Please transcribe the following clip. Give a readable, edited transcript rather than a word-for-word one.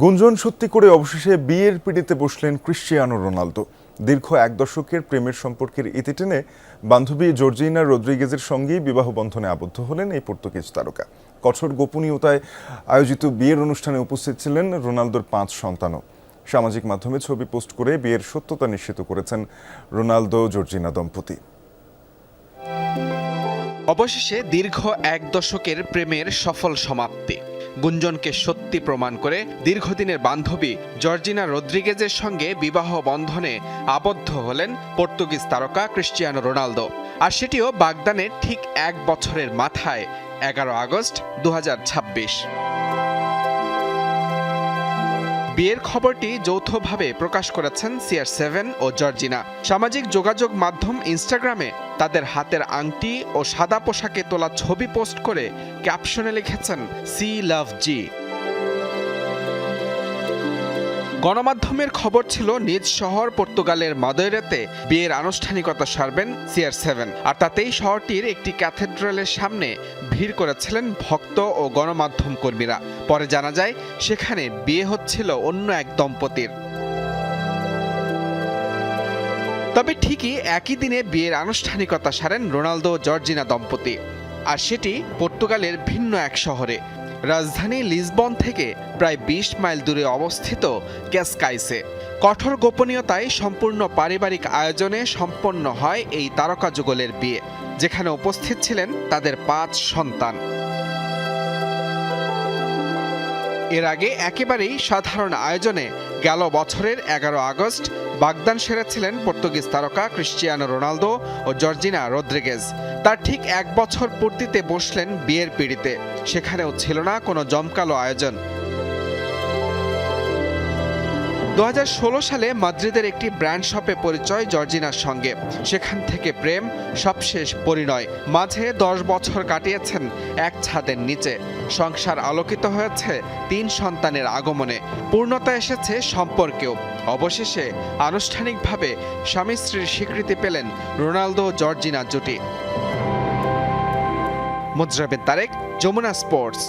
গুঞ্জন সত্যি করে অবশেষে বিয়ের পিঁড়িতে বসলেন ক্রিশ্চিয়ানো রোনালদো। দীর্ঘ এক দশকের প্রেমের সম্পর্কের ইতি টেনে বান্ধবী জর্জিনা রদ্রিগেজের সঙ্গেই বিবাহ বন্ধনে আবদ্ধ হলেন এই পর্তুগিজ তারকা। কঠোর গোপনীয়তায় আয়োজিত বিয়ের অনুষ্ঠানে উপস্থিত ছিলেন রোনালদোর 5 সন্তানও। সামাজিক মাধ্যমে ছবি পোস্ট করে বিয়ের সত্যতা নিশ্চিত করেছেন রোনালদো জর্জিনা দম্পতি। অবশেষে দীর্ঘ এক দশকের প্রেমের সফল সমাপ্তি। গুঞ্জনকে সত্যি প্রমাণ করে দীর্ঘদিনের বান্ধবী জর্জিনা রদ্রিগেজের সঙ্গে বিবাহ বন্ধনে আবদ্ধ হলেন পর্তুগিজ তারকা ক্রিশ্চিয়ানো রোনালদো। আর সেটিও বাগদানের ঠিক এক বছরের মাথায় 11 আগস্ট 2026। বিয়ের খবরটি যৌথভাবে প্রকাশ করেছেন CR7 ও জর্জিনা। সামাজিক যোগাযোগ মাধ্যম ইনস্টাগ্রামে তাদের হাতের আংটি ও সাদা পোশাকে তোলা ছবি পোস্ট করে ক্যাপশনে লিখেছেন সি লাভ জি। গণমাধ্যমের খবর ছিল নিজ শহর পর্তুগালের মাদেইরাতে বিয়ের আনুষ্ঠানিকতা সারবেন CR7, আর তাতেই শহরটির একটি ক্যাথেড্রালের সামনে ভিড় করেছিলেন ভক্ত ও গণমাধ্যম কর্মীরা। পরে জানা যায় সেখানে বিয়ে হচ্ছিল অন্য এক দম্পতির। তবে ঠিকই একই দিনে বিয়ের আনুষ্ঠানিকতা সারেন রোনালদো জর্জিনা দম্পতি, আর সেটি পর্তুগালের ভিন্ন এক শহরে, রাজধানী লিসবন থেকে প্রায় 20 মাইল দূরে অবস্থিত ক্যাসকাইসে। কঠোর গোপনীয়তায় সম্পূর্ণ পারিবারিক আয়োজনে সম্পন্ন হয় এই তারকা যুগলের বিয়ে, যেখানে উপস্থিত ছিলেন তাদের 5 সন্তান। এর আগে একেবারেই সাধারণ আয়োজনে গেল বছরের 11 আগস্ট বাগদান সেরেছিলেন পর্তুগিজ তারকা ক্রিশ্চিয়ানো রোনালদো ও জর্জিনা রদ্রিগেজ। তার ঠিক এক বছর পূর্তিতে বসলেন বিয়ের পিঁড়িতে। সেখানেও ছিল না কোনো জমকালো আয়োজন। 2016 সালে মাদ্রিদের একটি ব্র্যান্ড শপে পরিচয় জর্জিনার সঙ্গে। সেখান থেকে প্রেম, সবশেষ পরিণয়। মাঝে 10 বছর কাটিয়েছেন এক ছাদের নিচে। সংসার আলোকিত হয়েছে 3 সন্তানের আগমনে। পূর্ণতা এসেছে সম্পর্কেও। অবশেষে আনুষ্ঠানিকভাবে স্বামী স্ত্রীর স্বীকৃতি পেলেন রোনালদো জর্জিনা জুটি। মুজরাবিন তারেক, যমুনা স্পোর্টস।